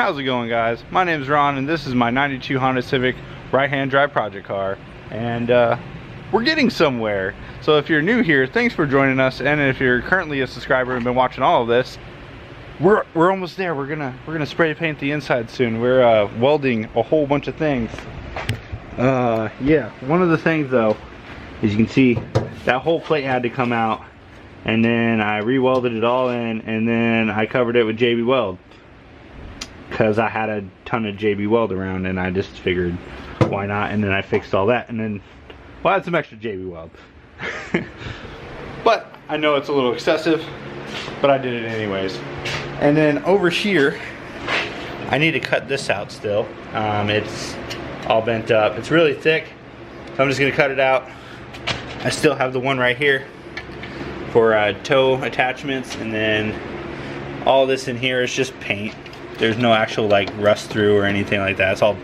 How's it going, guys? My name is Ron and this is my 92 Honda Civic right-hand drive project car, and we're getting somewhere. So if you're new here, thanks for joining us, and if you're currently a subscriber and been watching all of this, we're almost there. We're gonna spray paint the inside soon. We're welding a whole bunch of things. Yeah, one of the things though, as you can see, that whole plate had to come out, and then I re-welded it all in, and then I covered it with JB Weld because I had a ton of JB Weld around, and I just figured why not, and then I fixed all that, and then well, I had some extra JB Weld. But I know it's a little excessive, but I did it anyways. And then over here, I need to cut this out still. It's all bent up. It's really thick, so I'm just gonna cut it out. I still have the one right here for toe attachments, and then all this in here is just paint. There's no actual like rust through or anything like that. It's all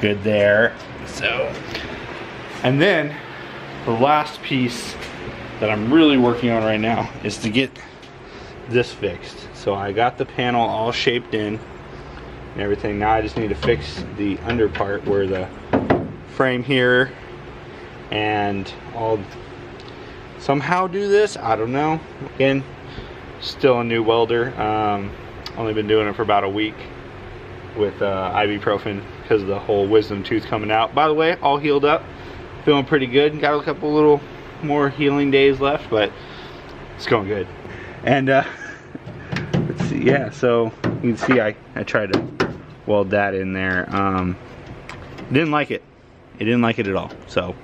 good there. So, and then the last piece that I'm really working on right now is to get this fixed. So I got the panel all shaped in and everything. Now I just need to fix the under part where the frame here and I'll somehow do this. I don't know. Again, still a new welder. Only been doing it for about a week with ibuprofen because of the whole wisdom tooth coming out. By the way, all healed up, feeling pretty good. Got a couple little more healing days left, but it's going good. And let's see, yeah, so you can see I tried to weld that in there. Didn't like it. It didn't like it at all. So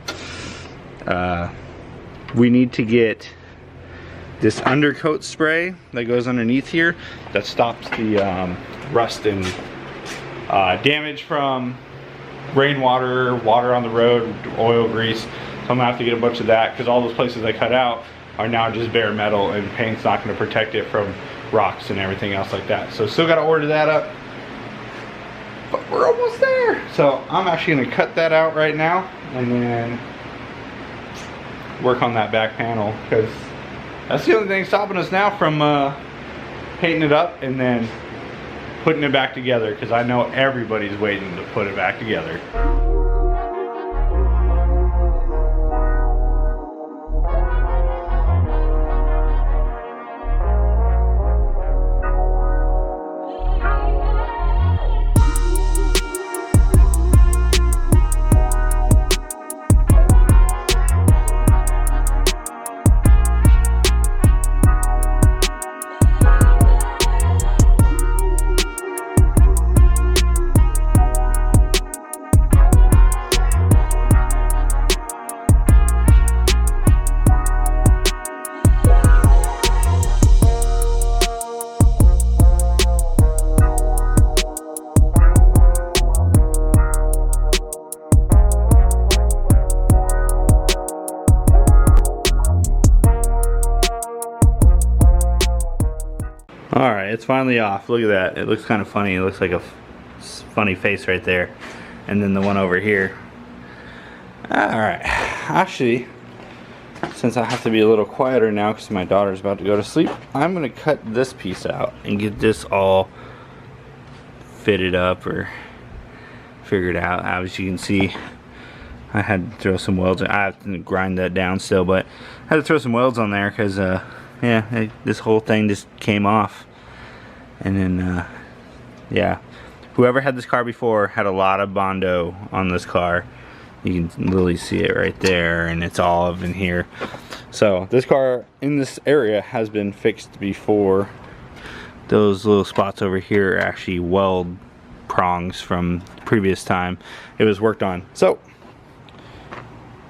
we need to get this undercoat spray that goes underneath here that stops the rust and damage from rainwater, water on the road, oil, grease. So I'm gonna have to get a bunch of that because all those places I cut out are now just bare metal, and paint's not gonna protect it from rocks and everything else like that. So still gotta order that up, but we're almost there. So I'm actually gonna cut that out right now and then work on that back panel, because that's the only thing stopping us now from painting it up and then putting it back together, because I know everybody's waiting to put it back together. Alright, it's finally off. Look at that. It looks kind of funny. It looks like a funny face right there. And then the one over here. Alright. Actually, since I have to be a little quieter now because my daughter's about to go to sleep, I'm going to cut this piece out and get this all fitted up or figured out. As you can see, I had to throw some welds. I have to grind that down still, but I had to throw some welds on there because yeah, this whole thing just came off. And then yeah, whoever had this car before had a lot of Bondo on this car. You can literally see it right there, and it's all of in here. So this car in this area has been fixed before. Those little spots over here are actually weld prongs from the previous time it was worked on. So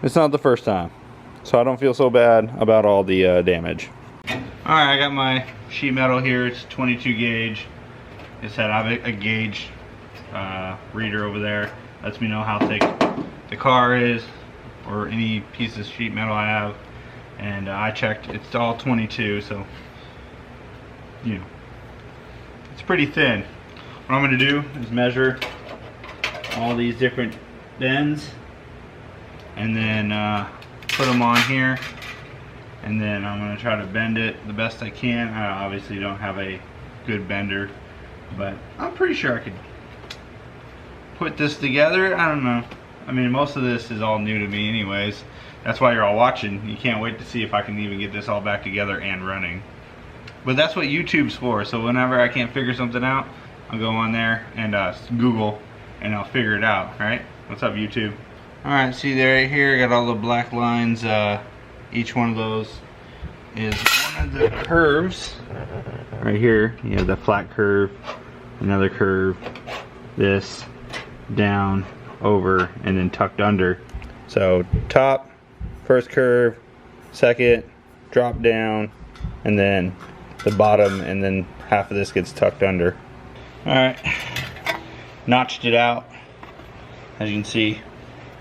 it's not the first time, so I don't feel so bad about all the damage. Alright, I got my sheet metal here. It's 22 gauge. It said I have a gauge reader over there. Lets me know how thick the car is, or any piece of sheet metal I have. And I checked, it's all 22, so you know, it's pretty thin. What I'm going to do is measure all these different bends and then put them on here, and then I'm going to try to bend it the best I can. I obviously don't have a good bender But I'm pretty sure I could put this together. I don't know. I mean, most of this is all new to me anyways. That's why you're all watching. You can't wait to see if I can even get this all back together and running. But that's what YouTube's for. So whenever I can't figure something out, I'll go on there and Google, and I'll figure it out, right? What's up, YouTube? Alright, see there right here, I got all the black lines. Each one of those is one of the curves. Right here, you have the flat curve, another curve, this, down, over, and then tucked under. So top, first curve, second, drop down, and then the bottom, and then half of this gets tucked under. Alright, notched it out. As you can see,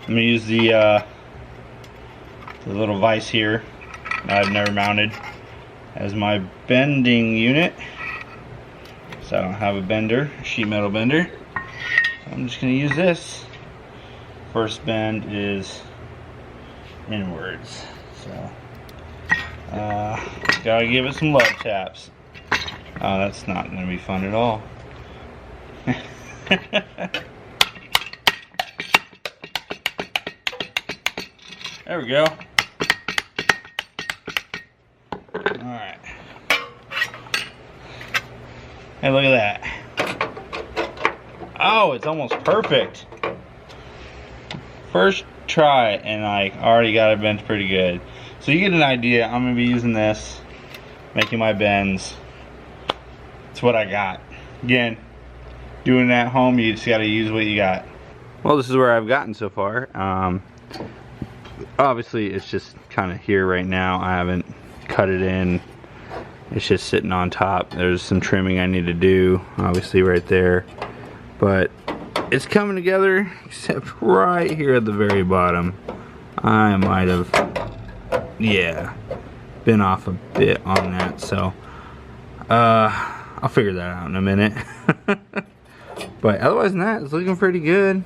I'm going to use the little vise here that I've never mounted as my bending unit. So I don't have a bender, sheet metal bender. So I'm just going to use this. First bend is inwards. So gotta give it some love taps. Oh, that's not going to be fun at all. There we go. Alright. Hey, look at that. Oh, it's almost perfect. First try, and I already got it bent pretty good. So you get an idea. I'm going to be using this, making my bends. That's what I got. Again, doing it at home, you just got to use what you got. Well, this is where I've gotten so far. Obviously, it's just kind of here right now. I haven't cut it in. It's just sitting on top. There's some trimming I need to do, obviously right there. But it's coming together, except right here at the very bottom. I might have, yeah, been off a bit on that. So, I'll figure that out in a minute. But otherwise than that, it's looking pretty good.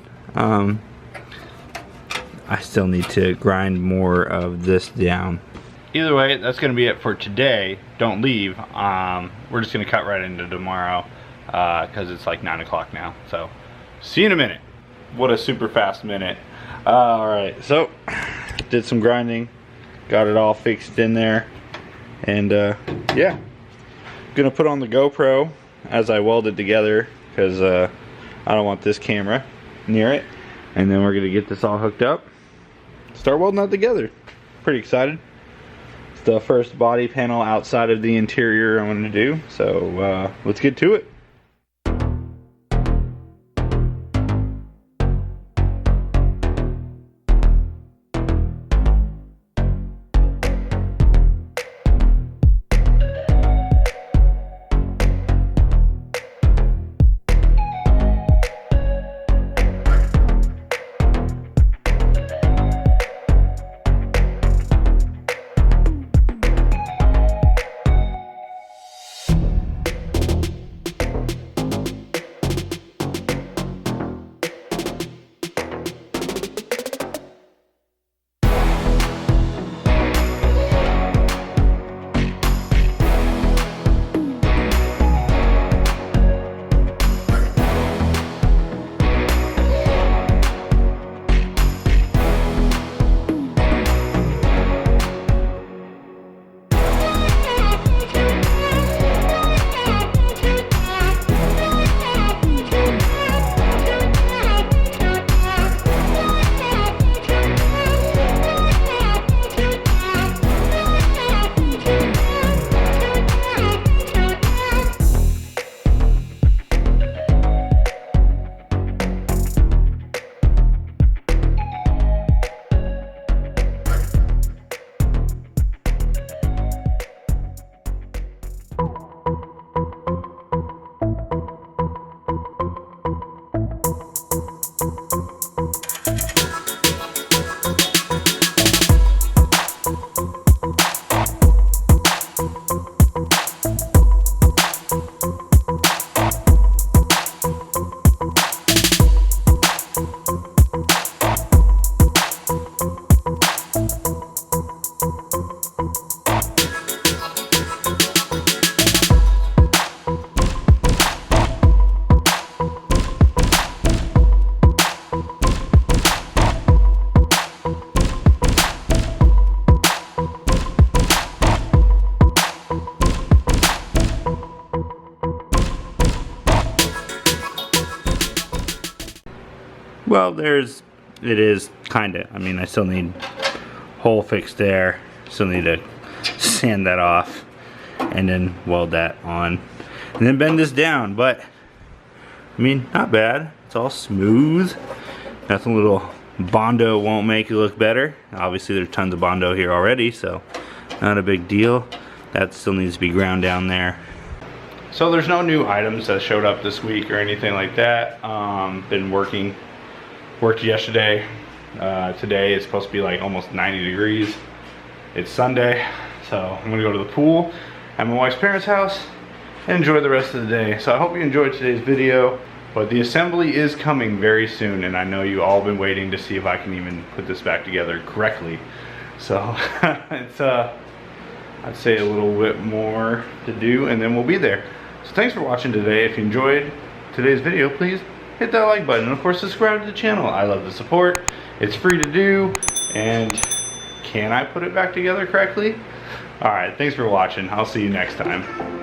I still need to grind more of this down. Either way, that's going to be it for today. Don't leave. We're just going to cut right into tomorrow because it's like 9 o'clock now. So, see you in a minute. What a super fast minute. Alright, so did some grinding. Got it all fixed in there. And yeah. Going to put on the GoPro as I weld it together because I don't want this camera near it. And then we're going to get this all hooked up. Start welding that together. Pretty excited. It's the first body panel outside of the interior I'm going to do. So let's get to it. Well, it is kinda. I mean, I still need hole fixed there. Still need to sand that off and then weld that on. And then bend this down, but I mean, not bad. It's all smooth. Nothing little Bondo won't make it look better. Obviously there's tons of Bondo here already, so not a big deal. That still needs to be ground down there. So there's no new items that showed up this week or anything like that. Worked yesterday. Today it's supposed to be like almost 90 degrees. It's Sunday, so I'm gonna go to the pool at my wife's parents' house and enjoy the rest of the day. So I hope you enjoyed today's video, but the assembly is coming very soon, and I know you all been waiting to see if I can even put this back together correctly. So it's I'd say a little bit more to do and then we'll be there. So thanks for watching today. If you enjoyed today's video, please hit that like button and of course subscribe to the channel. I love the support. It's free to do, and can I put it back together correctly? Alright, thanks for watching. I'll see you next time.